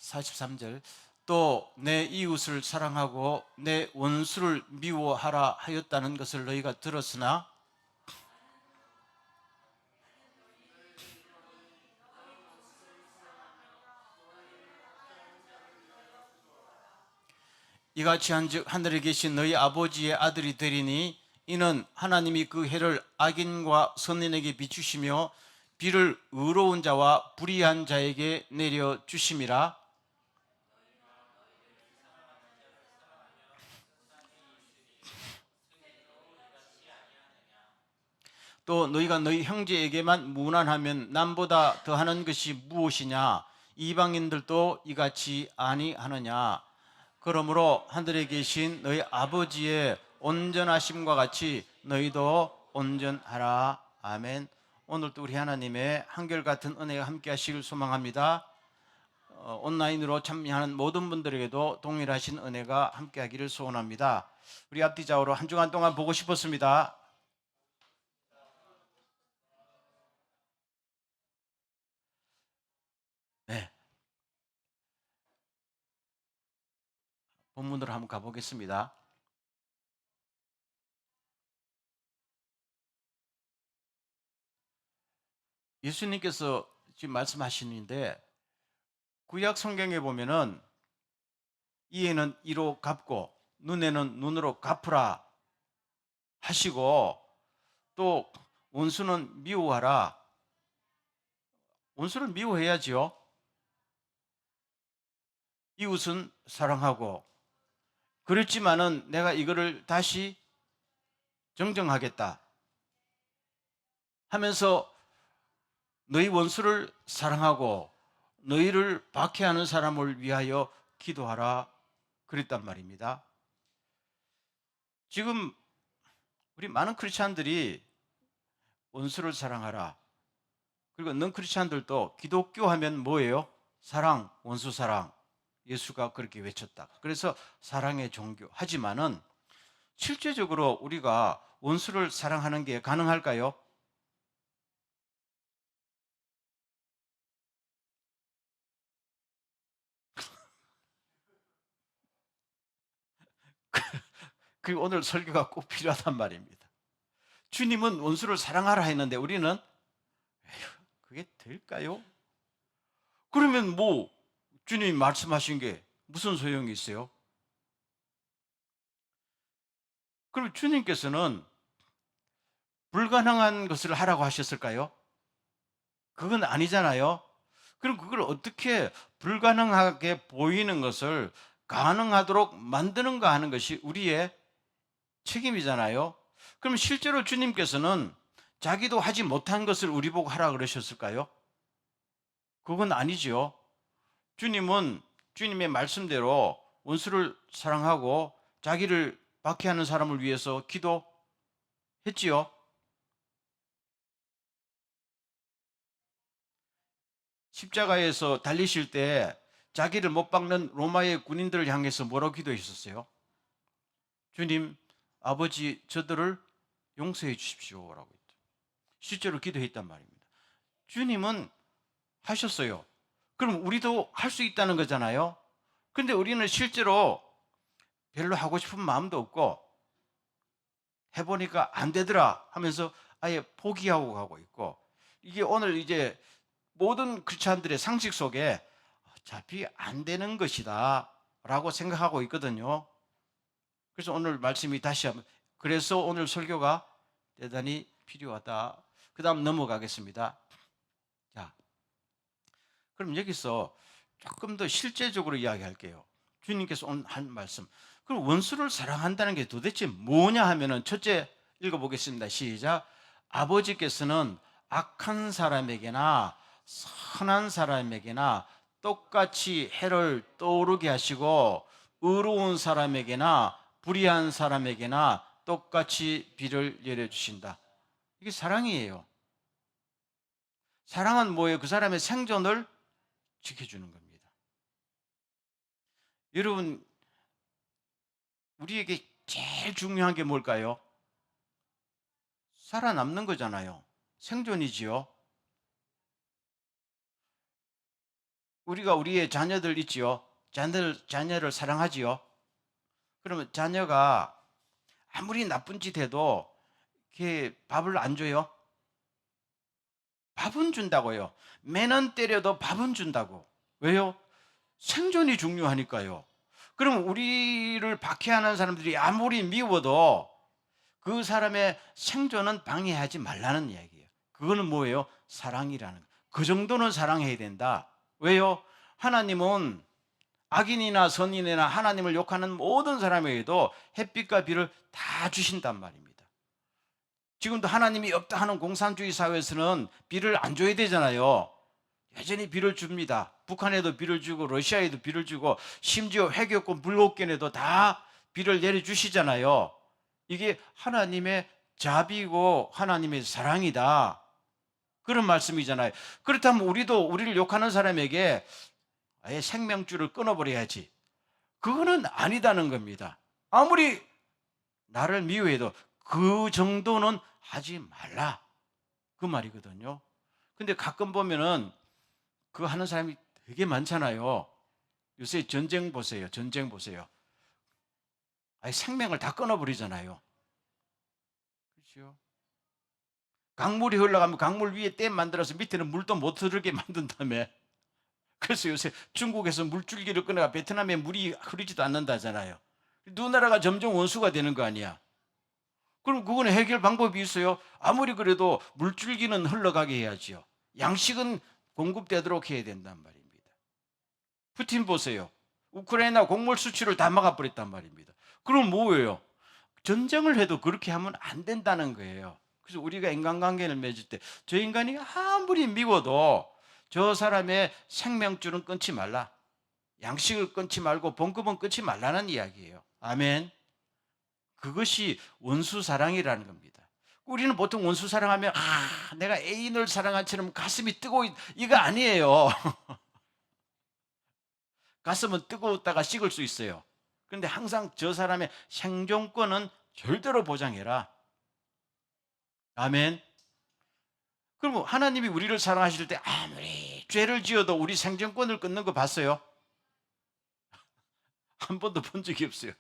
43절 또 내 이웃을 사랑하고 내 원수를 미워하라 하였다는 것을 너희가 들었으나 이같이 한즉 하늘에 계신 너희 아버지의 아들이 되리니 이는 하나님이 그 해를 악인과 선인에게 비추시며 비를 의로운 자와 불의한 자에게 내려 주심이라. 또 너희가 너희 형제에게만 무난하면 남보다 더하는 것이 무엇이냐? 이방인들도 이같이 아니하느냐? 그러므로 하늘에 계신 너희 아버지의 온전하심과 같이 너희도 온전하라. 아멘. 오늘도 우리 하나님의 한결같은 은혜가 함께 하시길 소망합니다. 온라인으로 참여하는 모든 분들에게도 동일하신 은혜가 함께 하기를 소원합니다. 우리 앞뒤 좌우로 한 주간 동안 보고 싶었습니다. 네. 본문으로 한번 가보겠습니다. 예수님께서 지금 말씀하시는데 구약 성경에 보면은 이에는 이로 갚고 눈에는 눈으로 갚으라 하시고 또 원수는 미워하라. 원수를 미워해야지요. 이웃은 사랑하고 그랬지만은 내가 이거를 다시 정정하겠다 하면서 너희 원수를 사랑하고 너희를 박해하는 사람을 위하여 기도하라 그랬단 말입니다. 지금 우리 많은 크리스찬들이 원수를 사랑하라. 그리고 넌 크리스찬들도 기독교 하면 뭐예요? 사랑, 원수 사랑. 예수가 그렇게 외쳤다. 그래서 사랑의 종교. 하지만은 실제적으로 우리가 원수를 사랑하는 게 가능할까요? 그리고 오늘 설교가 꼭 필요하단 말입니다. 주님은 원수를 사랑하라 했는데 우리는 에휴, 그게 될까요? 그러면 뭐 주님이 말씀하신 게 무슨 소용이 있어요? 그럼 주님께서는 불가능한 것을 하라고 하셨을까요? 그건 아니잖아요. 그럼 그걸 어떻게 불가능하게 보이는 것을 가능하도록 만드는가 하는 것이 우리의 책임이잖아요. 그럼 실제로 주님께서는 자기도 하지 못한 것을 우리 보고 하라 그러셨을까요? 그건 아니죠. 주님은 주님의 말씀대로 원수를 사랑하고 자기를 박해하는 사람을 위해서 기도했지요. 십자가에서 달리실 때 자기를 못 박는 로마의 군인들을 향해서 뭐라고 기도했었어요? 주님, 아버지 저들을 용서해 주십시오라고 했죠. 실제로 기도했단 말입니다. 주님은 하셨어요. 그럼 우리도 할 수 있다는 거잖아요. 근데 우리는 실제로 별로 하고 싶은 마음도 없고 해보니까 안 되더라 하면서 아예 포기하고 가고 있고, 이게 오늘 이제 모든 크리스찬들의 상식 속에 어차피 안 되는 것이다 라고 생각하고 있거든요. 그래서 오늘 말씀이 다시 한번, 그래서 오늘 설교가 대단히 필요하다. 그 다음 넘어가겠습니다. 자, 그럼 여기서 조금 더 실제적으로 이야기할게요. 주님께서 오늘 한 말씀. 그럼 원수를 사랑한다는 게 도대체 뭐냐 하면은 첫째 읽어보겠습니다. 시작. 아버지께서는 악한 사람에게나 선한 사람에게나 똑같이 해를 떠오르게 하시고 의로운 사람에게나 불의한 사람에게나 똑같이 비를 내려주신다. 이게 사랑이에요. 사랑은 뭐예요? 그 사람의 생존을 지켜주는 겁니다. 여러분, 우리에게 제일 중요한 게 뭘까요? 살아남는 거잖아요. 생존이지요. 우리가 우리의 자녀들 있지요. 자녀를 사랑하지요. 그러면 자녀가 아무리 나쁜 짓 해도 이렇게 밥을 안 줘요? 밥은 준다고요. 매는 때려도 밥은 준다고. 왜요? 생존이 중요하니까요. 그럼 우리를 박해하는 사람들이 아무리 미워도 그 사람의 생존은 방해하지 말라는 이야기예요. 그거는 뭐예요? 사랑이라는 거. 그 정도는 사랑해야 된다. 왜요? 하나님은 악인이나 선인이나 하나님을 욕하는 모든 사람에게도 햇빛과 비를 다 주신단 말입니다. 지금도 하나님이 없다 하는 공산주의 사회에서는 비를 안 줘야 되잖아요. 여전히 비를 줍니다. 북한에도 비를 주고 러시아에도 비를 주고 심지어 회교권 불국권에도 다 비를 내려주시잖아요. 이게 하나님의 자비고 하나님의 사랑이다. 그런 말씀이잖아요. 그렇다면 우리도 우리를 욕하는 사람에게 아예 생명줄을 끊어버려야지. 그거는 아니다는 겁니다. 아무리 나를 미워해도 그 정도는 하지 말라. 그 말이거든요. 근데 가끔 보면은 그거 하는 사람이 되게 많잖아요. 요새 전쟁 보세요. 전쟁 보세요. 아예 생명을 다 끊어버리잖아요. 그렇죠? 강물이 흘러가면 강물 위에 댐 만들어서 밑에는 물도 못 흐르게 만든 다음에 그래서 요새 중국에서 물줄기를 끊어가 베트남에 물이 흐르지도 않는다잖아요. 두 나라가 점점 원수가 되는 거 아니야. 그럼 그거는 해결 방법이 있어요. 아무리 그래도 물줄기는 흘러가게 해야지요. 양식은 공급되도록 해야 된단 말입니다. 푸틴 보세요. 우크라이나 곡물 수출을 다 막아버렸단 말입니다. 그럼 뭐예요? 전쟁을 해도 그렇게 하면 안 된다는 거예요. 그래서 우리가 인간관계를 맺을 때 저 인간이 아무리 미워도 저 사람의 생명줄은 끊지 말라. 양식을 끊지 말고 봉급은 끊지 말라는 이야기예요. 아멘. 그것이 원수 사랑이라는 겁니다. 우리는 보통 원수 사랑하면 내가 애인을 사랑한 처럼 가슴이 뜨거워 이거 아니에요. 가슴은 뜨거웠다가 식을 수 있어요. 그런데 항상 저 사람의 생존권은 절대로 보장해라. 아멘. 그럼 하나님이 우리를 사랑하실 때 아무리 죄를 지어도 우리 생존권을 끊는 거 봤어요? 한 번도 본 적이 없어요.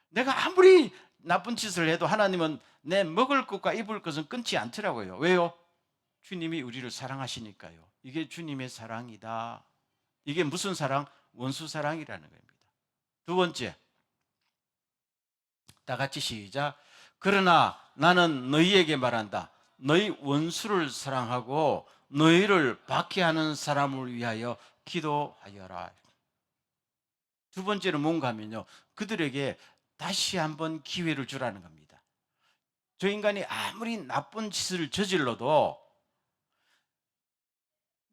내가 아무리 나쁜 짓을 해도 하나님은 내 먹을 것과 입을 것은 끊지 않더라고요. 왜요? 주님이 우리를 사랑하시니까요. 이게 주님의 사랑이다. 이게 무슨 사랑? 원수 사랑이라는 겁니다. 두 번째, 다 같이 시작. 그러나 나는 너희에게 말한다. 너희 원수를 사랑하고 너희를 박해하는 사람을 위하여 기도하여라. 두 번째는 뭔가 하면요. 그들에게 다시 한번 기회를 주라는 겁니다. 저 인간이 아무리 나쁜 짓을 저질러도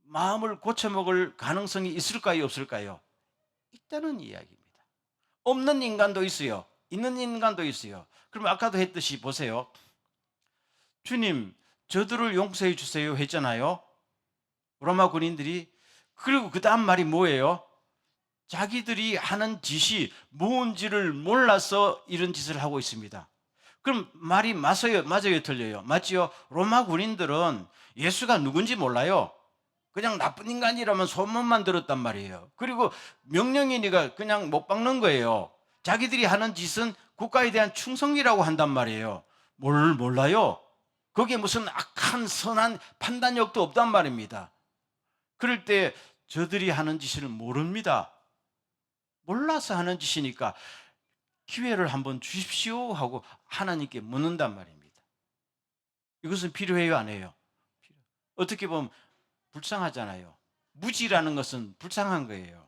마음을 고쳐먹을 가능성이 있을까요? 없을까요? 있다는 이야기입니다. 없는 인간도 있어요. 있는 인간도 있어요. 그럼 아까도 했듯이 보세요. 주님, 저들을 용서해 주세요 했잖아요. 로마 군인들이. 그리고 그 다음 말이 뭐예요? 자기들이 하는 짓이 뭔지를 몰라서 이런 짓을 하고 있습니다. 그럼 말이 맞아요, 틀려요? 맞지요? 로마 군인들은 예수가 누군지 몰라요. 그냥 나쁜 인간이라면 소문만 들었단 말이에요. 그리고 명령이니까 그냥 못 박는 거예요. 자기들이 하는 짓은 국가에 대한 충성이라고 한단 말이에요. 뭘 몰라요? 거기에 무슨 악한 선한 판단력도 없단 말입니다. 그럴 때 저들이 하는 짓을 모릅니다. 몰라서 하는 짓이니까 기회를 한번 주십시오 하고 하나님께 묻는단 말입니다. 이것은 필요해요, 안 해요? 어떻게 보면 불쌍하잖아요. 무지라는 것은 불쌍한 거예요.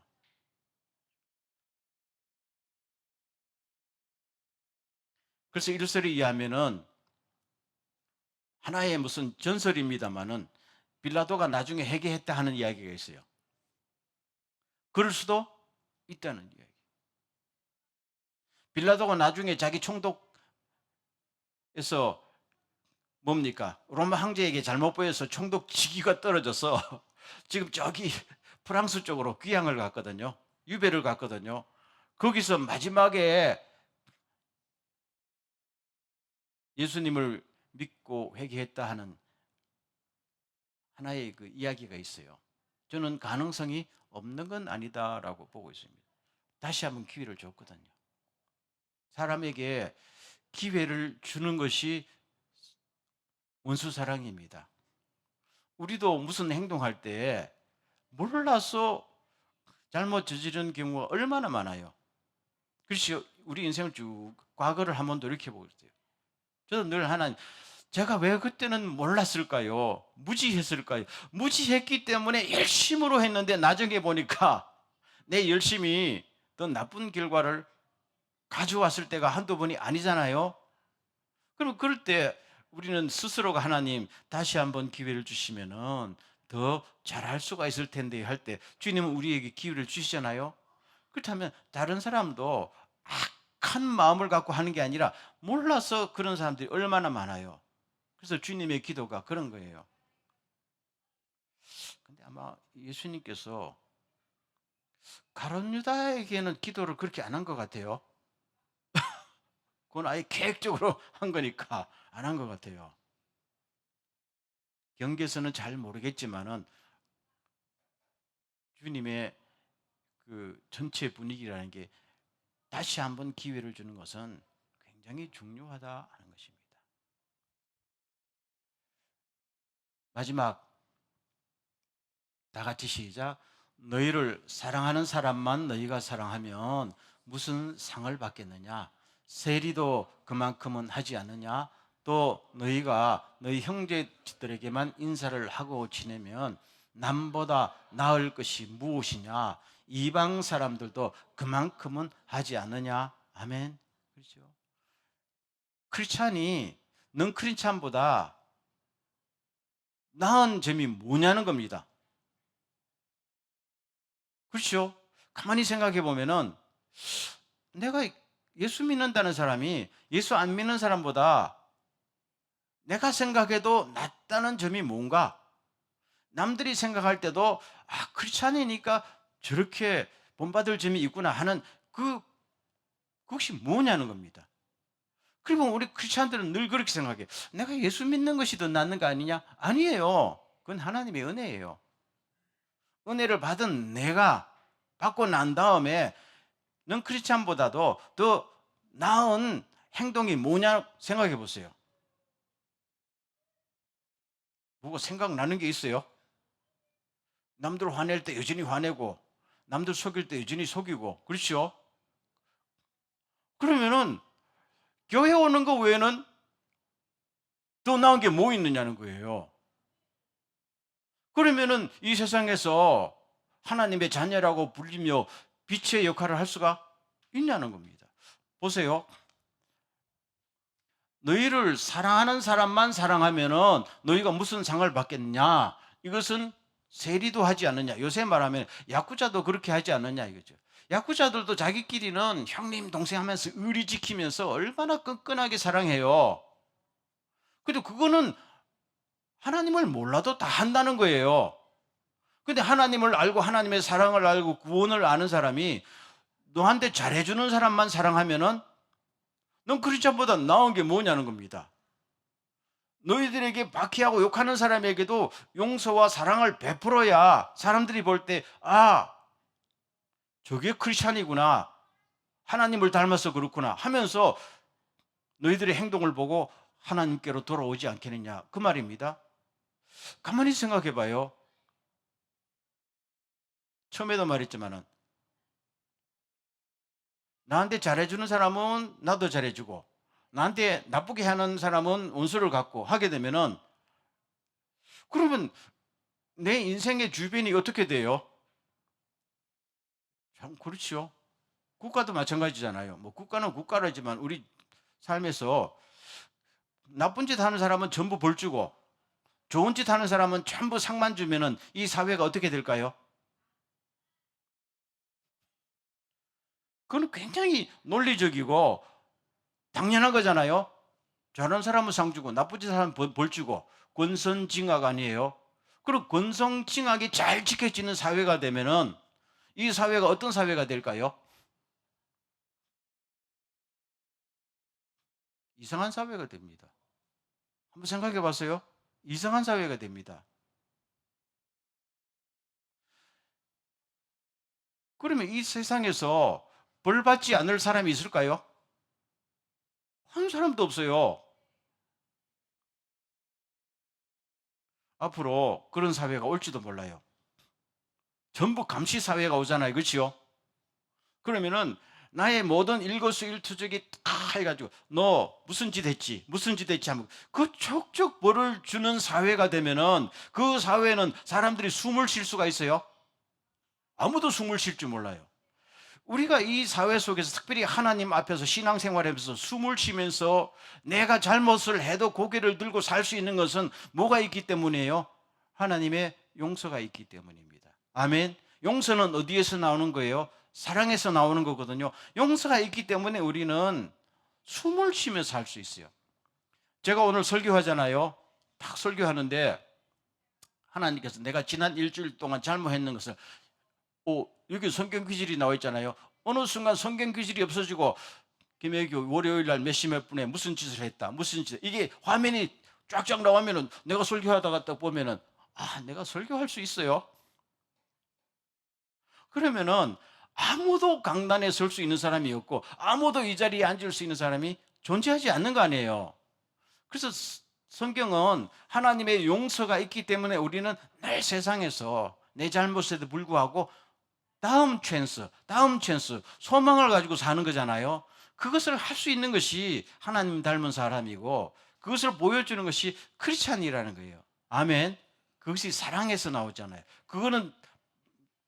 그래서 일설에 의하면은 하나의 무슨 전설입니다만은 빌라도가 나중에 회개했다 하는 이야기가 있어요. 그럴 수도 있다는 이야기. 빌라도가 나중에 자기 총독에서 뭡니까? 로마 황제에게 잘못 보여서 총독 직위가 떨어져서 지금 저기 프랑스 쪽으로 귀향을 갔거든요. 유배를 갔거든요. 거기서 마지막에 예수님을 믿고 회개했다 하는 하나의 그 이야기가 있어요. 저는 가능성이 없는 건 아니다라고 보고 있습니다. 다시 한번 기회를 줬거든요. 사람에게 기회를 주는 것이 원수 사랑입니다. 우리도 무슨 행동할 때 몰라서 잘못 저지른 경우가 얼마나 많아요. 그렇죠. 우리 인생을 쭉 과거를 한번 돌이켜 보세요. 저도 늘 하나님, 제가 왜 그때는 몰랐을까요? 무지했을까요? 무지했기 때문에 열심으로 했는데 나중에 보니까 내 열심이 더 나쁜 결과를 가져왔을 때가 한두 번이 아니잖아요. 그럼 그럴 때 우리는 스스로가 하나님 다시 한번 기회를 주시면은 더 잘할 수가 있을 텐데 할 때 주님은 우리에게 기회를 주시잖아요. 그렇다면 다른 사람도 악한 마음을 갖고 하는 게 아니라 몰라서 그런 사람들이 얼마나 많아요. 그래서 주님의 기도가 그런 거예요. 근데 아마 예수님께서 가룟 유다에게는 기도를 그렇게 안 한 것 같아요. 그건 아예 계획적으로 한 거니까 안 한 것 같아요. 경계에서는 잘 모르겠지만은 주님의 그 전체 분위기라는 게 다시 한번 기회를 주는 것은 굉장히 중요하다 하는 것입니다. 마지막 다 같이 시작. 너희를 사랑하는 사람만 너희가 사랑하면 무슨 상을 받겠느냐? 세리도 그만큼은 하지 않느냐? 또 너희가 너희 형제들에게만 인사를 하고 지내면 남보다 나을 것이 무엇이냐? 이방 사람들도 그만큼은 하지 않느냐? 아멘. 그렇죠. 크리스찬이 넌 크리스찬보다 나은 점이 뭐냐는 겁니다. 그렇죠? 가만히 생각해 보면은 내가 예수 믿는다는 사람이 예수 안 믿는 사람보다 내가 생각해도 낫다는 점이 뭔가? 남들이 생각할 때도 크리스찬이니까 저렇게 본받을 점이 있구나 하는 그것이 뭐냐는 겁니다. 그리고 우리 크리스찬들은 늘 그렇게 생각해. 내가 예수 믿는 것이 더 낫는 거 아니냐? 아니에요. 그건 하나님의 은혜예요. 은혜를 받은 내가 받고 난 다음에 넌 크리스찬보다도 더 나은 행동이 뭐냐 생각해 보세요. 뭐가 생각나는 게 있어요? 남들 화낼 때 여전히 화내고 남들 속일 때 여전히 속이고 그렇죠? 그러면은 교회 오는 거 외에는 더 나은 게 뭐 있느냐는 거예요. 그러면은 이 세상에서 하나님의 자녀라고 불리며 빛의 역할을 할 수가 있냐는 겁니다. 보세요. 너희를 사랑하는 사람만 사랑하면은 너희가 무슨 상을 받겠느냐? 이것은 세리도 하지 않느냐? 요새 말하면 야쿠자도 그렇게 하지 않느냐 이거죠. 야쿠자들도 자기끼리는 형님 동생 하면서 의리 지키면서 얼마나 끈끈하게 사랑해요. 근데 그거는 하나님을 몰라도 다 한다는 거예요. 근데 하나님을 알고 하나님의 사랑을 알고 구원을 아는 사람이 너한테 잘해주는 사람만 사랑하면은 넌 크리스천보다 나은 게 뭐냐는 겁니다. 너희들에게 박해하고 욕하는 사람에게도 용서와 사랑을 베풀어야 사람들이 볼 때, 저게 크리스찬이구나. 하나님을 닮아서 그렇구나 하면서 너희들의 행동을 보고 하나님께로 돌아오지 않겠느냐. 그 말입니다. 가만히 생각해 봐요. 처음에도 말했지만은, 나한테 잘해주는 사람은 나도 잘해주고, 나한테 나쁘게 하는 사람은 원수를 갖고 하게 되면은, 그러면 내 인생의 주변이 어떻게 돼요? 참 그렇죠. 국가도 마찬가지잖아요. 뭐 국가는 국가라지만 우리 삶에서 나쁜 짓 하는 사람은 전부 벌 주고 좋은 짓 하는 사람은 전부 상만 주면은 이 사회가 어떻게 될까요? 그건 굉장히 논리적이고 당연한 거잖아요. 잘하는 사람은 상 주고 나쁜 짓 하는 사람은 벌 주고 권선징악 아니에요? 그리고 권선징악이 잘 지켜지는 사회가 되면은 이 사회가 어떤 사회가 될까요? 이상한 사회가 됩니다. 한번 생각해 봤어요? 이상한 사회가 됩니다. 그러면 이 세상에서 벌 받지 않을 사람이 있을까요? 한 사람도 없어요. 앞으로 그런 사회가 올지도 몰라요. 전부 감시 사회가 오잖아요. 그렇지요? 그러면은 나의 모든 일거수일투족이 다 해가지고 너 무슨 짓 했지? 무슨 짓 했지? 하면 그 척척 벌을 주는 사회가 되면은 그 사회는 사람들이 숨을 쉴 수가 있어요? 아무도 숨을 쉴 줄 몰라요. 우리가 이 사회 속에서 특별히 하나님 앞에서 신앙생활하면서 숨을 쉬면서 내가 잘못을 해도 고개를 들고 살 수 있는 것은 뭐가 있기 때문이에요? 하나님의 용서가 있기 때문입니다. 아멘. 용서는 어디에서 나오는 거예요? 사랑에서 나오는 거거든요. 용서가 있기 때문에 우리는 숨을 쉬면서 살 수 있어요. 제가 오늘 설교하잖아요. 딱 설교하는데 하나님께서 내가 지난 일주일 동안 잘못했는 것을 여기 성경 귀절이 나와 있잖아요. 어느 순간 성경 귀절이 없어지고 김혜교 월요일 날 몇 시 몇 분에 무슨 짓을 했다. 무슨 짓. 이게 화면이 쫙쫙 나오면은 내가 설교하다가 딱 보면은 내가 설교할 수 있어요. 그러면은 아무도 강단에 설 수 있는 사람이 없고 아무도 이 자리에 앉을 수 있는 사람이 존재하지 않는 거 아니에요. 그래서 성경은 하나님의 용서가 있기 때문에 우리는 늘 세상에서 내 잘못에도 불구하고 다음 찬스, 소망을 가지고 사는 거잖아요. 그것을 할 수 있는 것이 하나님 닮은 사람이고 그것을 보여주는 것이 크리스찬이라는 거예요. 아멘. 그것이 사랑에서 나오잖아요. 그거는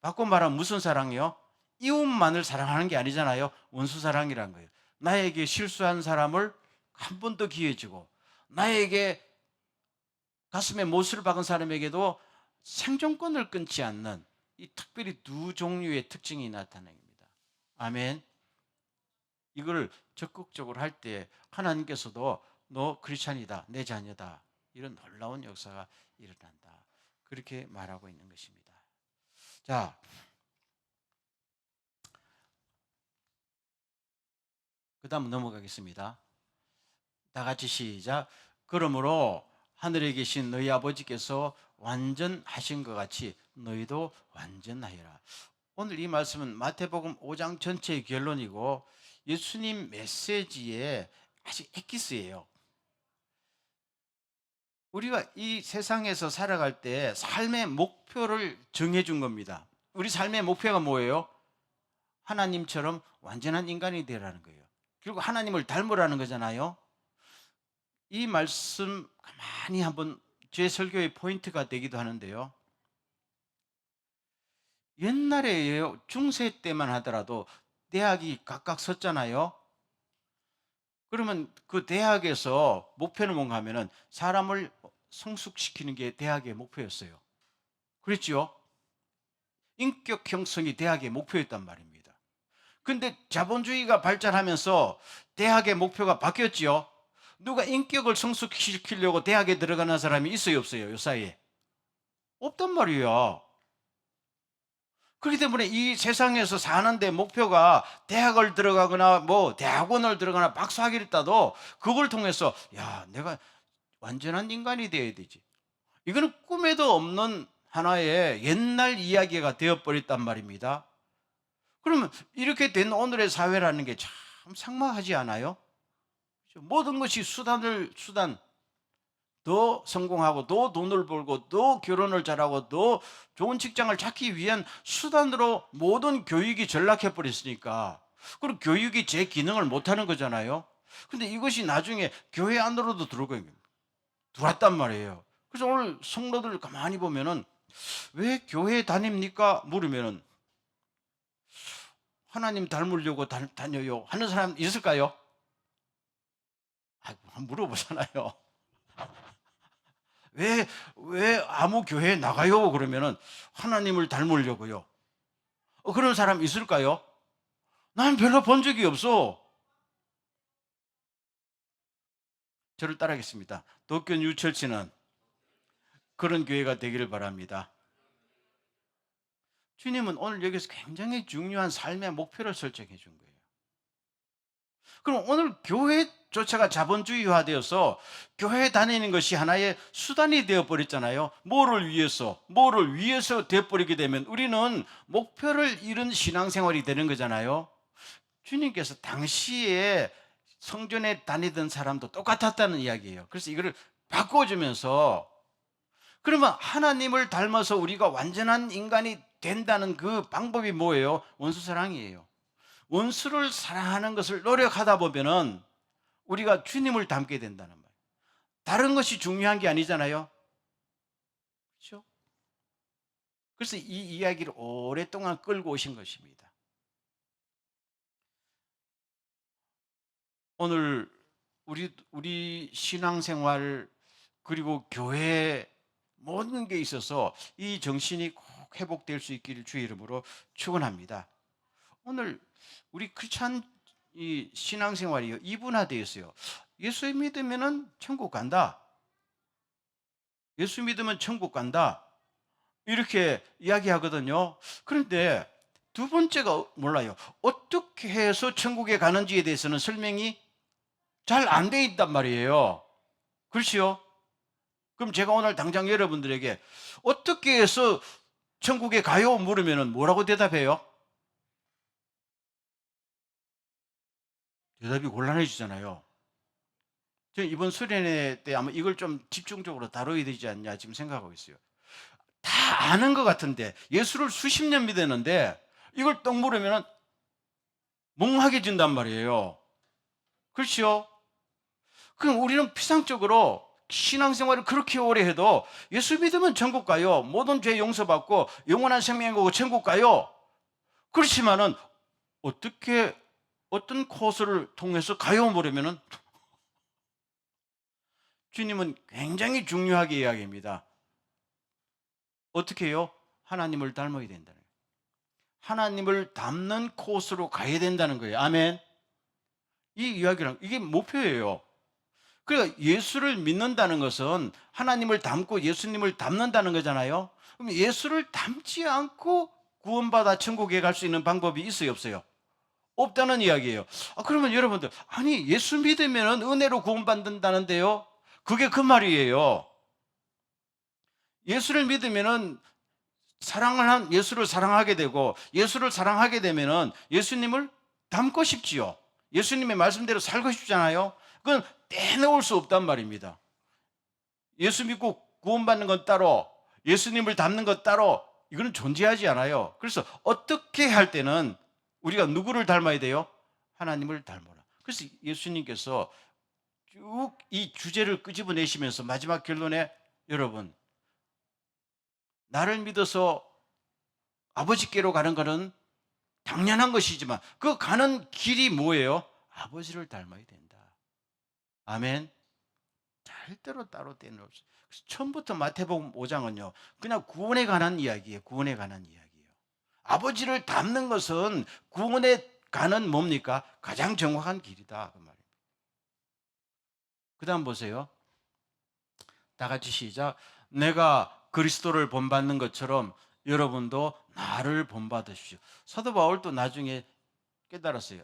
바꿔 말하면 무슨 사랑이요? 이웃만을 사랑하는 게 아니잖아요. 원수 사랑이라는 거예요. 나에게 실수한 사람을 한 번 더 기회 주고 나에게 가슴에 못을 박은 사람에게도 생존권을 끊지 않는 이 특별히 두 종류의 특징이 나타납니다. 아멘. 이걸 적극적으로 할 때 하나님께서도 너 크리스찬이다, 내 자녀다, 이런 놀라운 역사가 일어난다. 그렇게 말하고 있는 것입니다. 자, 그 다음 넘어가겠습니다. 다 같이 시작. 그러므로 하늘에 계신 너희 아버지께서 완전하신 것 같이 너희도 완전하여라. 오늘 이 말씀은 마태복음 5장 전체의 결론이고 예수님 메시지의 아직 엑기스예요. 우리가 이 세상에서 살아갈 때 삶의 목표를 정해준 겁니다. 우리 삶의 목표가 뭐예요? 하나님처럼 완전한 인간이 되라는 거예요. 그리고 하나님을 닮으라는 거잖아요. 이 말씀 가만히 한번 제 설교의 포인트가 되기도 하는데요. 옛날에 중세 때만 하더라도 대학이 각각 섰잖아요. 그러면 그 대학에서 목표는 뭔가 하면은 사람을 성숙시키는 게 대학의 목표였어요. 그랬죠? 인격 형성이 대학의 목표였단 말입니다. 근데 자본주의가 발전하면서 대학의 목표가 바뀌었지요. 누가 인격을 성숙시키려고 대학에 들어가는 사람이 있어요, 없어요? 요 사이에? 없단 말이에요. 그렇기 때문에 이 세상에서 사는데 목표가 대학을 들어가거나 뭐 대학원을 들어가나 박사학위를 따도 그걸 통해서 내가 완전한 인간이 되어야 되지. 이거는 꿈에도 없는 하나의 옛날 이야기가 되어버렸단 말입니다. 그러면 이렇게 된 오늘의 사회라는 게 참 삭막하지 않아요? 모든 것이 수단, 더 성공하고 더 돈을 벌고 더 결혼을 잘하고 더 좋은 직장을 찾기 위한 수단으로 모든 교육이 전락해 버렸으니까 그럼 교육이 제 기능을 못하는 거잖아요. 근데 이것이 나중에 교회 안으로도 들어왔단 말이에요. 그래서 오늘 성도들 가만히 보면은 왜 교회 다닙니까? 물으면은 하나님 닮으려고 다녀요 하는 사람 있을까요? 물어보잖아요. 왜 아무 교회에 나가요? 그러면은 하나님을 닮으려고요. 그런 사람 있을까요? 난 별로 본 적이 없어. 저를 따라하겠습니다. 도쿄 뉴처치는 그런 교회가 되기를 바랍니다. 주님은 오늘 여기서 굉장히 중요한 삶의 목표를 설정해 준 거예요. 그럼 오늘 교회조차가 자본주의화되어서 교회 다니는 것이 하나의 수단이 되어버렸잖아요. 뭐를 위해서 되어버리게 되면 우리는 목표를 잃은 신앙생활이 되는 거잖아요. 주님께서 당시에 성전에 다니던 사람도 똑같았다는 이야기예요. 그래서 이거를 바꿔주면서, 그러면 하나님을 닮아서 우리가 완전한 인간이 된다는 그 방법이 뭐예요? 원수 사랑이에요. 원수를 사랑하는 것을 노력하다 보면은 우리가 주님을 닮게 된다는 말이에요. 다른 것이 중요한 게 아니잖아요. 그렇죠? 그래서 이 이야기를 오랫동안 끌고 오신 것입니다. 오늘 우리 신앙생활 그리고 교회 모든 게 있어서 이 정신이 꼭 회복될 수 있기를 주의 이름으로 축원합니다. 오늘 우리 크리스찬 이 신앙생활이 이분화되어 있어요. 예수 믿으면은 천국 간다. 예수 믿으면 천국 간다. 이렇게 이야기하거든요. 그런데 두 번째가 몰라요. 어떻게 해서 천국에 가는지에 대해서는 설명이 잘 안 돼 있단 말이에요. 그렇지요? 그럼 제가 오늘 당장 여러분들에게 어떻게 해서 천국에 가요? 물으면 뭐라고 대답해요? 대답이 곤란해지잖아요. 저 이번 수련회 때 아마 이걸 좀 집중적으로 다뤄야 되지 않냐 지금 생각하고 있어요. 다 아는 것 같은데, 예수를 수십 년 믿었는데 이걸 딱 물으면 멍하게진단 말이에요. 그렇죠? 그럼 우리는 피상적으로 신앙생활을 그렇게 오래 해도 예수 믿으면 천국 가요. 모든 죄 용서받고 영원한 생명이 오고 천국 가요. 그렇지만은 어떻게 어떤 코스를 통해서 가요 물으면은 주님은 굉장히 중요하게 이야기합니다. 어떻게 해요? 하나님을 닮아야 된다는 거예요. 하나님을 닮는 코스로 가야 된다는 거예요. 아멘. 이 이야기는 이게 목표예요. 그러니까 예수를 믿는다는 것은 하나님을 닮고 예수님을 닮는다는 거잖아요. 그럼 예수를 닮지 않고 구원받아 천국에 갈 수 있는 방법이 있어요, 없어요? 없다는 이야기예요. 그러면 여러분들, 아니 예수 믿으면 은혜로 구원받는다는데요. 그게 그 말이에요. 예수를 믿으면은 예수를 사랑하게 되고, 예수를 사랑하게 되면은 예수님을 닮고 싶지요. 예수님의 말씀대로 살고 싶잖아요. 그건 떼놓을 수 없단 말입니다. 예수 믿고 구원받는 건 따로, 예수님을 닮는 것 따로, 이거는 존재하지 않아요. 그래서 어떻게 할 때는 우리가 누구를 닮아야 돼요? 하나님을 닮아라. 그래서 예수님께서 쭉 이 주제를 끄집어내시면서 마지막 결론에, 여러분, 나를 믿어서 아버지께로 가는 것은 당연한 것이지만 그 가는 길이 뭐예요? 아버지를 닮아야 된다. 아멘. 절대로 따로 떼놓을 수. 그래서 처음부터 마태복음 5장은요 그냥 구원에 관한 이야기예요. 구원에 관한 이야기예요. 아버지를 닮는 것은 구원에 가는 뭡니까? 가장 정확한 길이다 그 말입니다. 그 다음 보세요. 다 같이 시작. 내가 그리스도를 본받는 것처럼 여러분도 나를 본받으십시오. 사도 바울도 나중에 깨달았어요.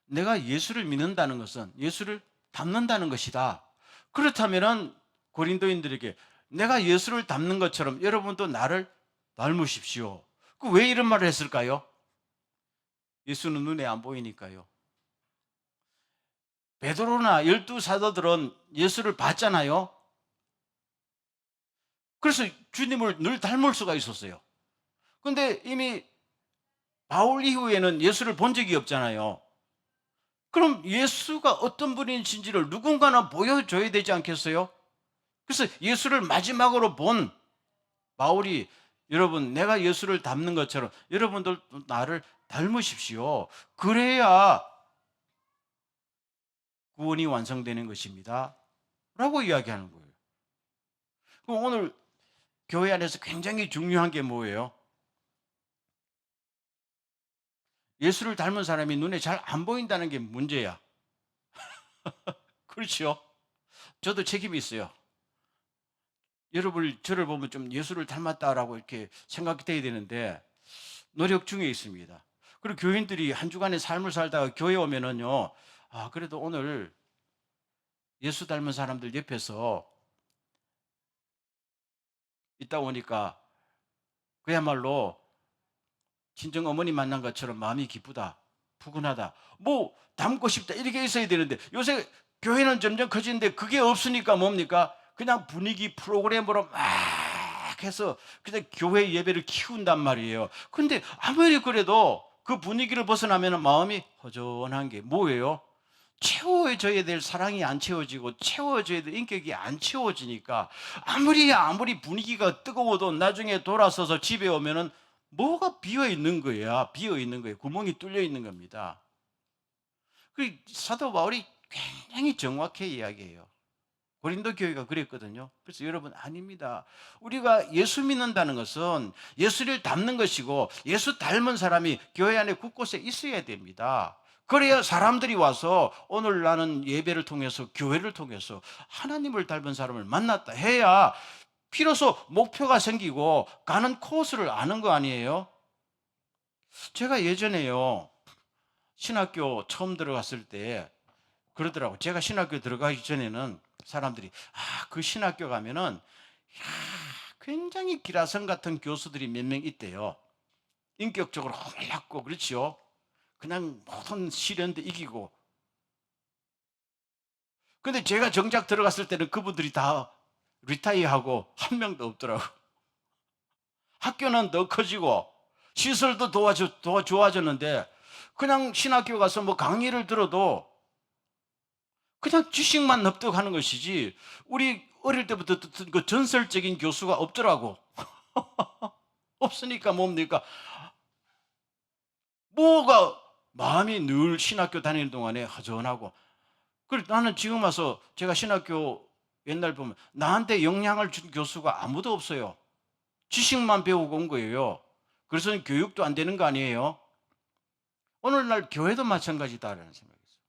내가 예수를 믿는다는 것은 예수를 닮는다는 것이다. 그렇다면은 고린도인들에게 내가 예수를 닮는 것처럼 여러분도 나를 닮으십시오. 왜 이런 말을 했을까요? 예수는 눈에 안 보이니까요. 베드로나 12사도들은 예수를 봤잖아요. 그래서 주님을 늘 닮을 수가 있었어요. 근데 이미 바울 이후에는 예수를 본 적이 없잖아요. 그럼 예수가 어떤 분이신지를 누군가는 보여줘야 되지 않겠어요? 그래서 예수를 마지막으로 본 바울이, 여러분 내가 예수를 닮는 것처럼 여러분들 나를 닮으십시오. 그래야 구원이 완성되는 것입니다 라고 이야기하는 거예요. 그럼 오늘 교회 안에서 굉장히 중요한 게 뭐예요? 예수를 닮은 사람이 눈에 잘 안 보인다는 게 문제야. 그렇죠? 저도 책임이 있어요. 여러분 저를 보면 좀 예수를 닮았다라고 이렇게 생각이 돼야 되는데 노력 중에 있습니다. 그리고 교인들이 한 주간의 삶을 살다가 교회 오면은요, 그래도 오늘 예수 닮은 사람들 옆에서 있다 보니까 그야말로 친정 어머니 만난 것처럼 마음이 기쁘다, 푸근하다, 뭐 닮고 싶다 이렇게 있어야 되는데 요새 교회는 점점 커지는데 그게 없으니까 뭡니까? 그냥 분위기 프로그램으로 막 해서 그냥 교회 예배를 키운단 말이에요. 근데 아무리 그래도 그 분위기를 벗어나면 마음이 허전한 게 뭐예요? 채워져야 될 사랑이 안 채워지고 채워져야 될 인격이 안 채워지니까 아무리 분위기가 뜨거워도 나중에 돌아서서 집에 오면은 뭐가 비어 있는 거야. 비어 있는 거예요. 구멍이 뚫려 있는 겁니다. 그 사도 바울이 굉장히 정확하게 이야기해요. 고린도 교회가 그랬거든요. 그래서 여러분 아닙니다. 우리가 예수 믿는다는 것은 예수를 닮는 것이고 예수 닮은 사람이 교회 안에 곳곳에 있어야 됩니다. 그래야 사람들이 와서 오늘 나는 예배를 통해서 교회를 통해서 하나님을 닮은 사람을 만났다 해야 비로소 목표가 생기고 가는 코스를 아는 거 아니에요? 제가 예전에요 신학교 처음 들어갔을 때 그러더라고. 제가 신학교 들어가기 전에는 사람들이 그 신학교 가면은 굉장히 기라성 같은 교수들이 몇 명 있대요. 인격적으로 홀랐고 그렇지요. 그냥 모든 시련도 이기고. 근데 제가 정작 들어갔을 때는 그분들이 다 리타이어하고 한 명도 없더라고. 학교는 더 커지고 시설도 더 좋아졌는데 그냥 신학교 가서 뭐 강의를 들어도 그냥 지식만 납득하는 것이지 우리 어릴 때부터 듣던 그 전설적인 교수가 없더라고. 없으니까 뭡니까? 뭐가 마음이 늘 신학교 다니는 동안에 허전하고 그래 나는 지금 와서 제가 신학교 옛날 보면 나한테 영향을 준 교수가 아무도 없어요. 지식만 배우고 온 거예요. 그래서 교육도 안 되는 거 아니에요? 오늘날 교회도 마찬가지다라는 생각이 있어요.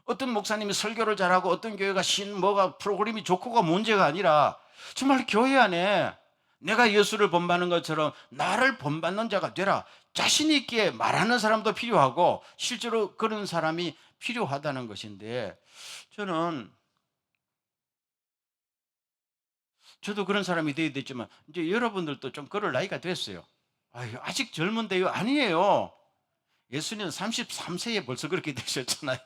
어떤 목사님이 설교를 잘하고 어떤 교회가 뭐가 프로그램이 좋고가 문제가 아니라 정말 교회 안에 내가 예수를 본받는 것처럼 나를 본받는 자가 되라. 자신 있게 말하는 사람도 필요하고 실제로 그런 사람이 필요하다는 것인데 저도 그런 사람이 되어야 됐지만 이제 여러분들도 좀 그럴 나이가 됐어요. 아직 젊은데요? 아니에요. 예수님은 33세에 벌써 그렇게 되셨잖아요.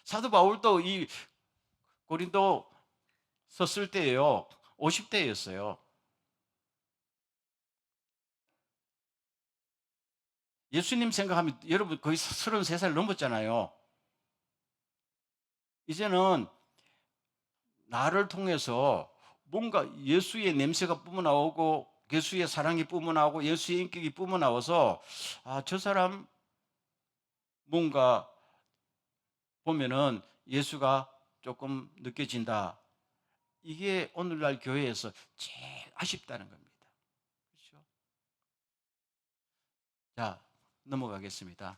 사도 바울도 이 고린도 썼을 때예요. 50대였어요. 예수님 생각하면 여러분 거의 33살 넘었잖아요. 이제는 나를 통해서 뭔가 예수의 냄새가 뿜어나오고 예수의 사랑이 뿜어나오고 예수의 인격이 뿜어나와서 저 사람 뭔가 보면은 예수가 조금 느껴진다. 이게 오늘날 교회에서 제일 아쉽다는 겁니다. 그렇죠? 자, 넘어가겠습니다.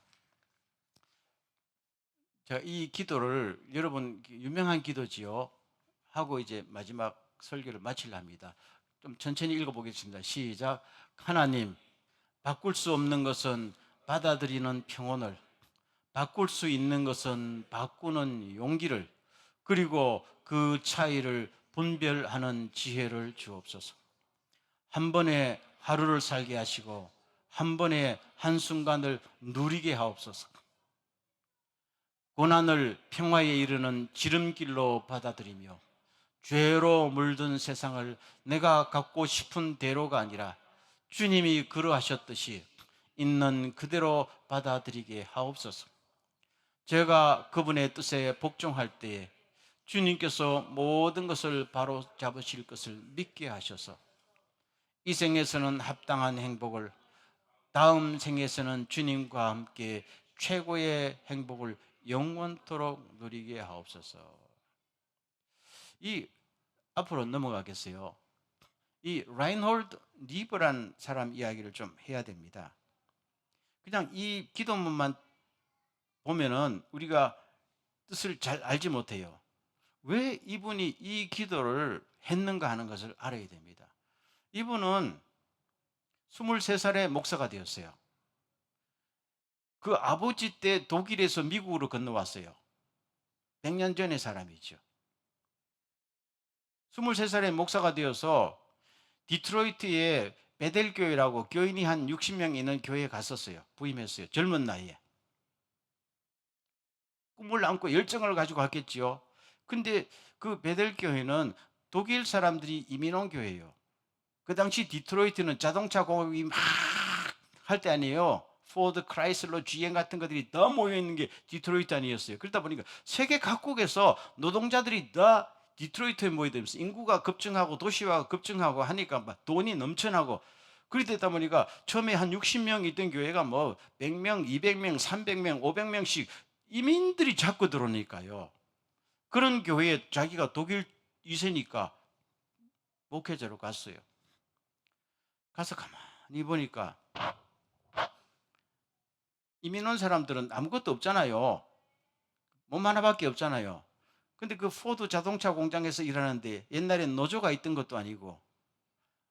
자, 이 기도를 여러분 유명한 기도지요. 하고 이제 마지막 설교를 마치려 합니다. 좀 천천히 읽어보겠습니다. 시작. 하나님, 바꿀 수 없는 것은 받아들이는 평온을, 바꿀 수 있는 것은 바꾸는 용기를, 그리고 그 차이를 분별하는 지혜를 주옵소서. 한 번에 하루를 살게 하시고 한 번에 한순간을 누리게 하옵소서. 고난을 평화에 이르는 지름길로 받아들이며 죄로 물든 세상을 내가 갖고 싶은 대로가 아니라 주님이 그러하셨듯이 있는 그대로 받아들이게 하옵소서. 제가 그분의 뜻에 복종할 때에 주님께서 모든 것을 바로 잡으실 것을 믿게 하셔서 이 생에서는 합당한 행복을, 다음 생에서는 주님과 함께 최고의 행복을 영원토록 누리게 하옵소서. 이 앞으로 넘어가겠어요. 이 라인홀드 리버란 사람 이야기를 좀 해야 됩니다. 그냥 이 기도문만 보면은 우리가 뜻을 잘 알지 못해요. 왜 이분이 이 기도를 했는가 하는 것을 알아야 됩니다. 이분은 23살에 목사가 되었어요. 그 아버지 때 독일에서 미국으로 건너왔어요. 100년 전의 사람이죠. 23살에 목사가 되어서 디트로이트에 베델 교회라고 교인이 한 60명 있는 교회에 갔었어요. 부임했어요. 젊은 나이에. 꿈을 안고 열정을 가지고 갔겠지요. 근데 그 베델 교회는 독일 사람들이 이민 온 교회예요. 그 당시 디트로이트는 자동차 공업이 막 할 때 아니에요. 포드, 크라이슬러, GM 같은 것들이 더 모여 있는 게 디트로이트 아니었어요. 그러다 보니까 세계 각국에서 노동자들이 더 디트로이트에 모이면서 인구가 급증하고 도시화가 급증하고 하니까 막 돈이 넘쳐나고 그러다 보니까 처음에 한 60명 있던 교회가 뭐 100명, 200명, 300명, 500명씩 이민들이 자꾸 들어오니까요. 그런 교회에 자기가 독일 2세니까 목회자로 갔어요. 가서 가만히 보니까 이민 온 사람들은 아무것도 없잖아요. 몸 하나밖에 없잖아요. 근데 그 포드 자동차 공장에서 일하는데 옛날엔 노조가 있던 것도 아니고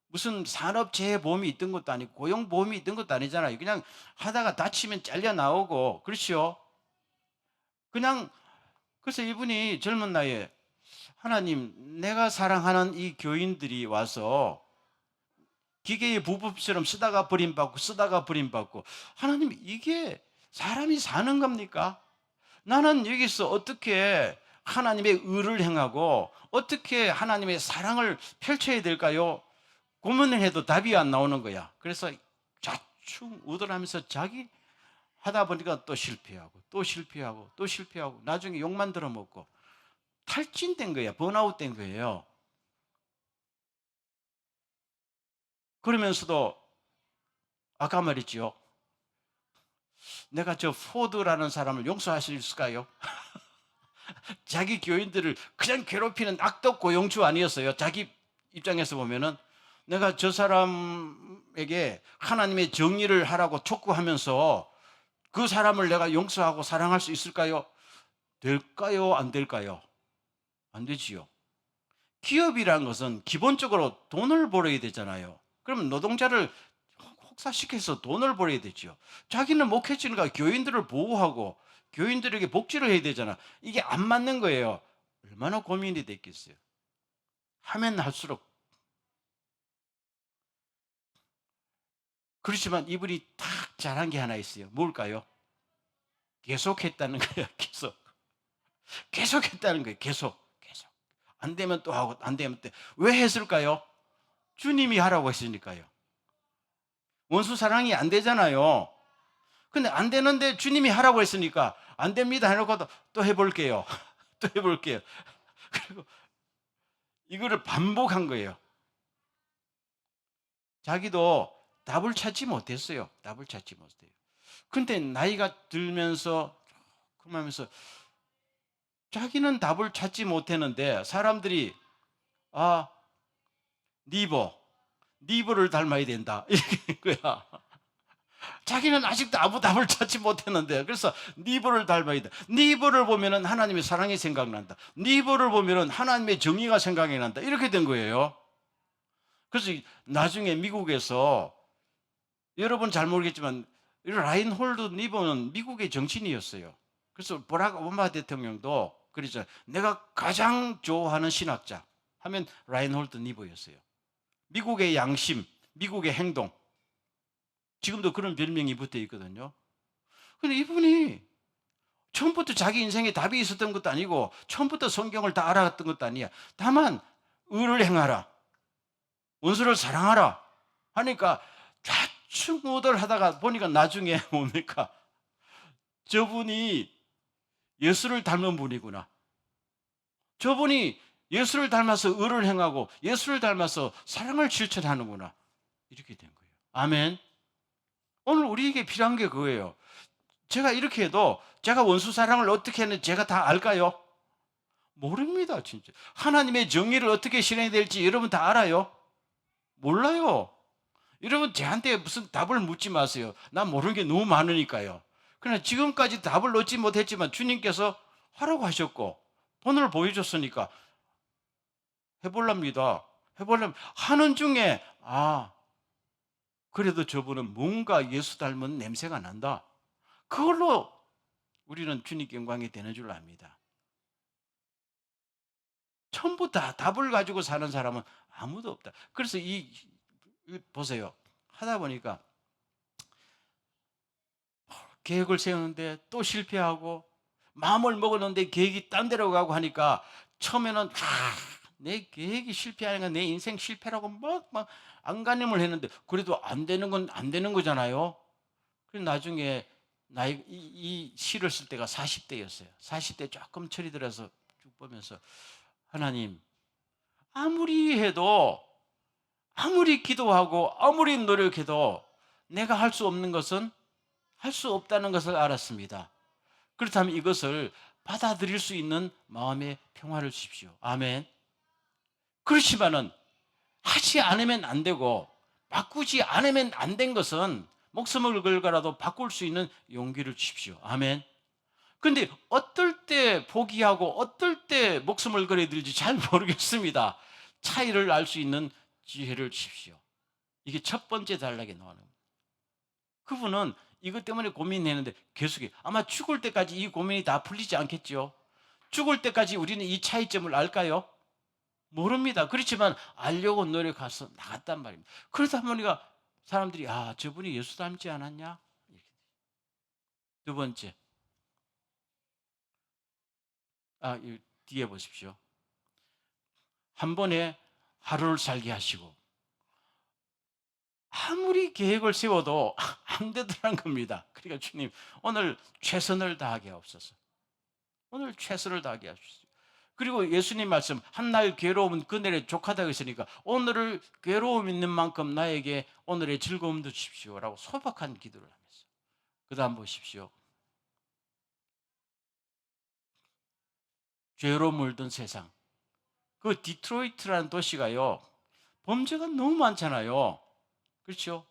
무슨 산업재해보험이 있던 것도 아니고 고용보험이 있던 것도 아니잖아요. 그냥 하다가 다치면 잘려 나오고 그렇죠. 그냥 그래서 이분이 젊은 나이에 하나님, 내가 사랑하는 이 교인들이 와서 기계의 부품처럼 쓰다가 버림받고 쓰다가 버림받고 하나님, 이게 사람이 사는 겁니까? 나는 여기서 어떻게 하나님의 의를 행하고 어떻게 하나님의 사랑을 펼쳐야 될까요? 고민을 해도 답이 안 나오는 거야. 그래서 좌충우돌하면서 자기 하다 보니까 또 실패하고 또 실패하고 또 실패하고 나중에 욕만 들어먹고 탈진된 거야. 번아웃 된 거예요. 그러면서도 아까 말했죠. 내가 저 포드라는 사람을 용서할 수 있을까요? 자기 교인들을 그냥 괴롭히는 악덕 고용주 아니었어요. 자기 입장에서 보면은 내가 저 사람에게 하나님의 정의를 하라고 촉구하면서 그 사람을 내가 용서하고 사랑할 수 있을까요? 될까요? 안 될까요? 안 되지요. 기업이란 것은 기본적으로 돈을 벌어야 되잖아요. 그러면 노동자를 혹사시켜서 돈을 벌어야 되죠. 자기는 목회자니까 교인들을 보호하고 교인들에게 복지를 해야 되잖아. 이게 안 맞는 거예요. 얼마나 고민이 됐겠어요. 하면 할수록. 그렇지만 이분이 딱 잘한 게 하나 있어요. 뭘까요? 계속했다는 거예요. 계속. 계속했다는 거예요. 계속. 안 되면 또 하고 안 되면 또. 왜 했을까요? 주님이 하라고 했으니까요. 원수 사랑이 안 되잖아요. 근데 안 되는데 주님이 하라고 했으니까 안 됩니다 해놓고 또 해볼게요. 또 해볼게요. 그리고 이거를 반복한 거예요. 자기도 답을 찾지 못했어요. 답을 찾지 못해요. 근데 나이가 들면서 그러면서 자기는 답을 찾지 못했는데 사람들이 아, 니버를 닮아야 된다 이렇게 된 거야. 자기는 아직도 아무 답을 찾지 못했는데 그래서 니버를 닮아야 돼. 니버를 보면은 하나님의 사랑이 생각난다. 니버를 보면은 하나님의 정의가 생각이 난다. 이렇게 된 거예요. 그래서 나중에 미국에서 여러분 잘 모르겠지만 라인홀드 니버는 미국의 정치인이었어요. 그래서 버락 오바마 대통령도 그러죠. 내가 가장 좋아하는 신학자 하면 라인홀드 니버였어요. 미국의 양심, 미국의 행동. 지금도 그런 별명이 붙어 있거든요. 근데 이분이 처음부터 자기 인생에 답이 있었던 것도 아니고 처음부터 성경을 다 알아갔던 것도 아니야. 다만 의를 행하라. 원수를 사랑하라. 하니까 좌충우돌하다가 보니까 나중에 뭡니까? 저분이 예수를 닮은 분이구나. 저분이 예수를 닮아서 의를 행하고 예수를 닮아서 사랑을 실천하는구나. 이렇게 된 거예요. 아멘. 오늘 우리에게 필요한 게 그거예요. 제가 이렇게 해도 제가 원수 사랑을 어떻게 했는지 제가 다 알까요? 모릅니다, 진짜. 하나님의 정의를 어떻게 실행해야 될지 여러분 다 알아요? 몰라요. 여러분 저한테 무슨 답을 묻지 마세요. 난 모르는 게 너무 많으니까요. 그러나 지금까지 답을 얻지 못했지만 주님께서 하라고 하셨고 본을 보여줬으니까 해볼랍니다. 해보려면 하는 중에 그래도 저분은 뭔가 예수 닮은 냄새가 난다. 그걸로 우리는 주님께 영광이 되는 줄 압니다. 전부 다 답을 가지고 사는 사람은 아무도 없다. 그래서 보세요. 하다 보니까 계획을 세우는데 또 실패하고, 마음을 먹었는데 계획이 딴 데로 가고 하니까 처음에는 내 계획이 실패하니까 내 인생 실패라고 막 안간힘을 했는데, 그래도 안 되는 건 안 되는 거잖아요. 그래서 나중에 이 시를 쓸 때가 40대였어요. 40대 조금 철이 들어서 쭉 보면서, 하나님, 아무리 해도, 아무리 기도하고 아무리 노력해도 내가 할 수 없는 것은 할 수 없다는 것을 알았습니다. 그렇다면 이것을 받아들일 수 있는 마음의 평화를 주십시오. 아멘. 그렇지만은 하지 않으면 안 되고 바꾸지 않으면 안 된 것은 목숨을 걸고라도 바꿀 수 있는 용기를 주십시오. 아멘. 근데 어떨 때 포기하고 어떨 때 목숨을 걸어야 될지 잘 모르겠습니다. 차이를 알 수 있는 지혜를 주십시오. 이게 첫 번째 단락에 나오는 겁니다. 그분은 이것 때문에 고민했는데 계속해. 아마 죽을 때까지 이 고민이 다 풀리지 않겠죠. 죽을 때까지 우리는 이 차이점을 알까요? 모릅니다. 그렇지만 알려고 노력해서 나갔단 말입니다. 그러다 보니까 사람들이, 저분이 예수 닮지 않았냐? 두 번째, 이 뒤에 보십시오. 한 번에 하루를 살게 하시고 아무리 계획을 세워도 안 되더란 겁니다. 그러니까 주님, 오늘 최선을 다하게 하옵소서. 오늘 최선을 다하게 하십시오. 그리고 예수님 말씀, 한날 괴로움은 그날의 족하다고 했으니까 오늘을 괴로움 있는 만큼 나에게 오늘의 즐거움도 주십시오라고 소박한 기도를 하면서, 그 다음 보십시오. 죄로 물든 세상, 그 디트로이트라는 도시가요, 범죄가 너무 많잖아요. 그렇죠?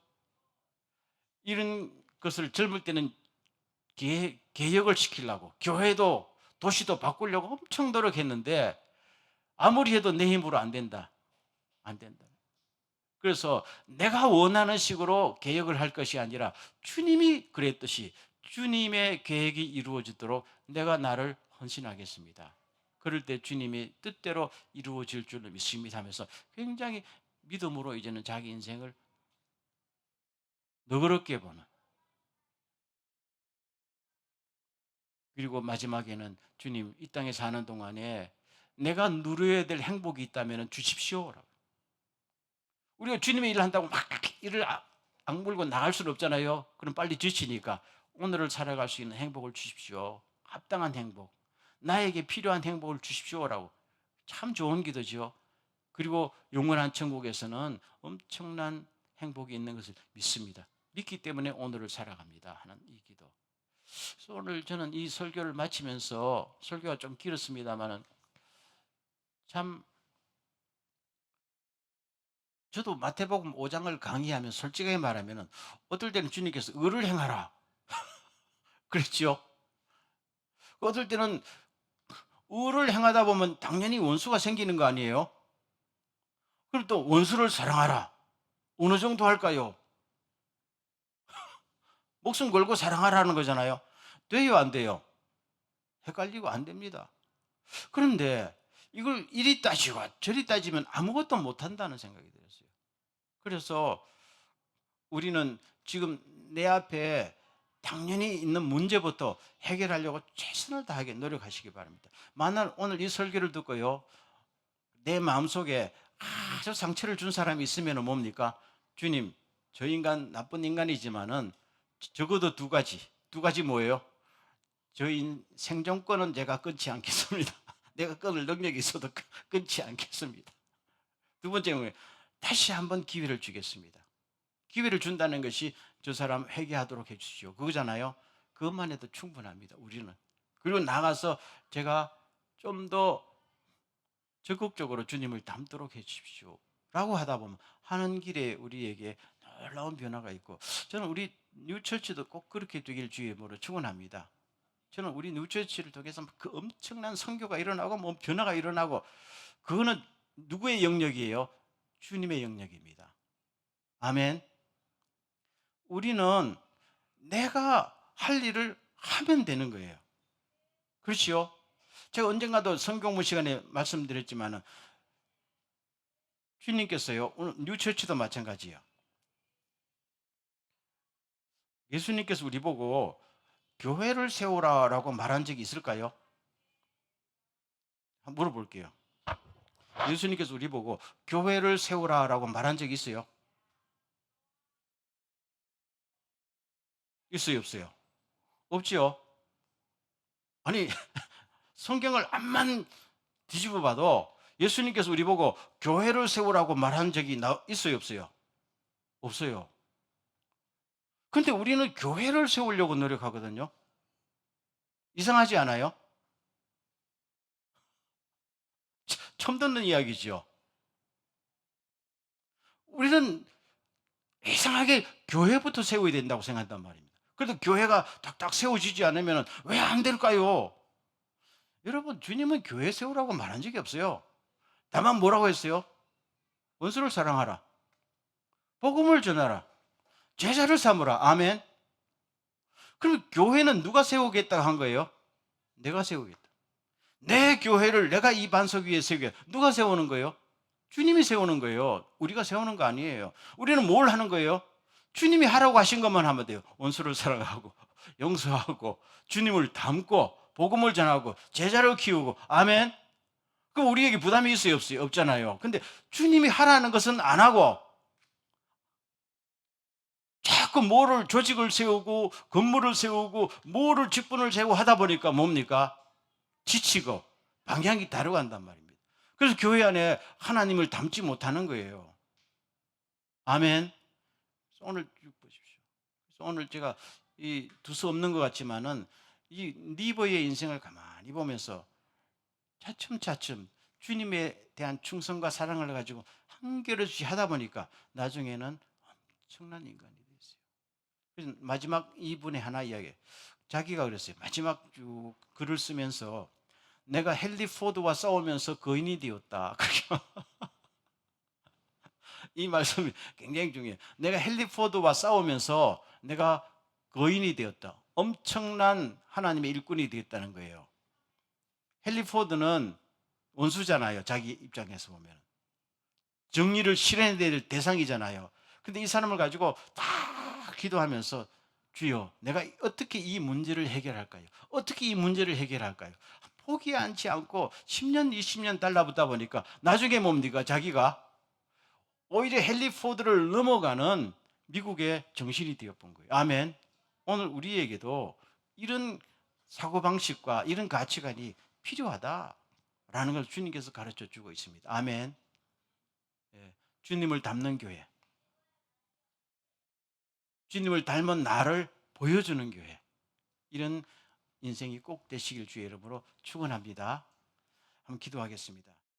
이런 것을 젊을 때는 개혁을 시키려고 교회도 도시도 바꾸려고 엄청 노력했는데, 아무리 해도 내 힘으로 안 된다. 안 된다. 그래서 내가 원하는 식으로 개혁을 할 것이 아니라 주님이 그랬듯이 주님의 계획이 이루어지도록 내가 나를 헌신하겠습니다. 그럴 때 주님이 뜻대로 이루어질 줄로 믿습니다 하면서 굉장히 믿음으로 이제는 자기 인생을 너그럽게 보는, 그리고 마지막에는 주님, 이 땅에 사는 동안에 내가 누려야 될 행복이 있다면 주십시오라고. 우리가 주님의 일을 한다고 막 일을 악물고 나갈 수는 없잖아요. 그럼 빨리 지치니까 오늘을 살아갈 수 있는 행복을 주십시오. 합당한 행복, 나에게 필요한 행복을 주십시오라고. 참 좋은 기도죠. 그리고 영원한 천국에서는 엄청난 행복이 있는 것을 믿습니다. 믿기 때문에 오늘을 살아갑니다 하는 이 기도. 그래서 오늘 저는 이 설교를 마치면서, 설교가 좀 길었습니다만은, 참 저도 마태복음 5장을 강의하면 솔직하게 말하면 어떨 때는 주님께서 의를 행하라 그랬죠. 어떨 때는 의를 행하다 보면 당연히 원수가 생기는 거 아니에요? 그럼 또 원수를 사랑하라. 어느 정도 할까요? 목숨 걸고 사랑하라는 거잖아요. 돼요, 안 돼요? 헷갈리고 안 됩니다. 그런데 이걸 이리 따지고 저리 따지면 아무것도 못한다는 생각이 들었어요. 그래서 우리는 지금 내 앞에 당연히 있는 문제부터 해결하려고 최선을 다하게 노력하시기 바랍니다. 만약 오늘 이 설교를 듣고요, 내 마음속에 아주 상처를 준 사람이 있으면 뭡니까? 주님, 저 인간 나쁜 인간이지만은 적어도 두 가지 뭐예요? 저희 생존권은 제가 끊지 않겠습니다. 내가 끊을 능력이 있어도 끊지 않겠습니다. 두 번째 뭐예요? 다시 한번 기회를 주겠습니다. 기회를 준다는 것이 저 사람 회개하도록 해주시오, 그거잖아요. 그것만 해도 충분합니다, 우리는. 그리고 나가서 제가 좀 더 적극적으로 주님을 닮도록 해주십시오 라고 하다 보면 하는 길에 우리에게 놀라운 변화가 있고, 저는 우리 뉴처치도 꼭 그렇게 되길 주의 이름으로 축원합니다. 저는 우리 뉴처치를 통해서 그 엄청난 선교가 일어나고 뭐 변화가 일어나고, 그거는 누구의 영역이에요? 주님의 영역입니다. 아멘. 우리는 내가 할 일을 하면 되는 거예요. 그렇지요? 제가 언젠가도 성경무 시간에 말씀드렸지만은 주님께서요, 오늘 뉴처치도 마찬가지예요. 예수님께서 우리 보고 교회를 세우라라고 말한 적이 있을까요? 한번 물어볼게요. 예수님께서 우리 보고 교회를 세우라라고 말한 적이 있어요? 있어요, 없어요? 없지요? 아니, 성경을 암만 뒤집어 봐도 예수님께서 우리 보고 교회를 세우라고 말한 적이 있어요, 없어요? 없어요. 근데 우리는 교회를 세우려고 노력하거든요. 이상하지 않아요? 처음 듣는 이야기죠. 우리는 이상하게 교회부터 세워야 된다고 생각한단 말입니다. 그래도 교회가 딱딱 세워지지 않으면 왜 안 될까요? 여러분, 주님은 교회 세우라고 말한 적이 없어요. 다만 뭐라고 했어요? 원수를 사랑하라. 복음을 전하라. 제자를 삼으라. 아멘. 그럼 교회는 누가 세우겠다 한 거예요? 내가 세우겠다. 내 교회를 내가 이 반석 위에 세우겠다. 누가 세우는 거예요? 주님이 세우는 거예요. 우리가 세우는 거 아니에요. 우리는 뭘 하는 거예요? 주님이 하라고 하신 것만 하면 돼요. 원수를 사랑하고 용서하고 주님을 닮고 복음을 전하고 제자를 키우고 아멘. 그럼 우리에게 부담이 있어요, 없어요? 없잖아요. 근데 주님이 하라는 것은 안 하고 자꾸 뭐를 조직을 세우고 건물을 세우고 뭐를 직분을 세우고 하다 보니까 뭡니까? 지치고 방향이 다르고 한단 말입니다. 그래서 교회 안에 하나님을 담지 못하는 거예요. 아멘. 오늘 쭉 보십시오. 그래서 오늘 제가 이 두서 없는 것 같지만은 이 리버의 인생을 가만히 보면서 차츰차츰 주님에 대한 충성과 사랑을 가지고 한결없이 하다 보니까 나중에는 엄청난 인간이 됐어요. 그래서 마지막 이분의 하나 이야기. 자기가 그랬어요. 마지막 쭉 글을 쓰면서 내가 헨리 포드와 싸우면서 거인이 되었다. 이 말씀이 굉장히 중요해요. 내가 헨리 포드와 싸우면서 내가 거인이 되었다. 엄청난 하나님의 일꾼이 되었다는 거예요. 헨리 포드는 원수잖아요. 자기 입장에서 보면. 정의를 실현해야 될 대상이잖아요. 근데 이 사람을 가지고 다 기도하면서 주여, 내가 어떻게 이 문제를 해결할까요? 어떻게 이 문제를 해결할까요? 포기하지 않고 10년, 20년 달라붙다 보니까 나중에 뭡니까? 자기가 오히려 헨리 포드를 넘어가는 미국의 정신이 되어본 거예요. 아멘. 오늘 우리에게도 이런 사고방식과 이런 가치관이 필요하다라는 걸 주님께서 가르쳐 주고 있습니다. 아멘. 예, 주님을 닮는 교회, 주님을 닮은 나를 보여주는 교회, 이런 인생이 꼭 되시길 주의 이름으로 축원합니다. 한번 기도하겠습니다.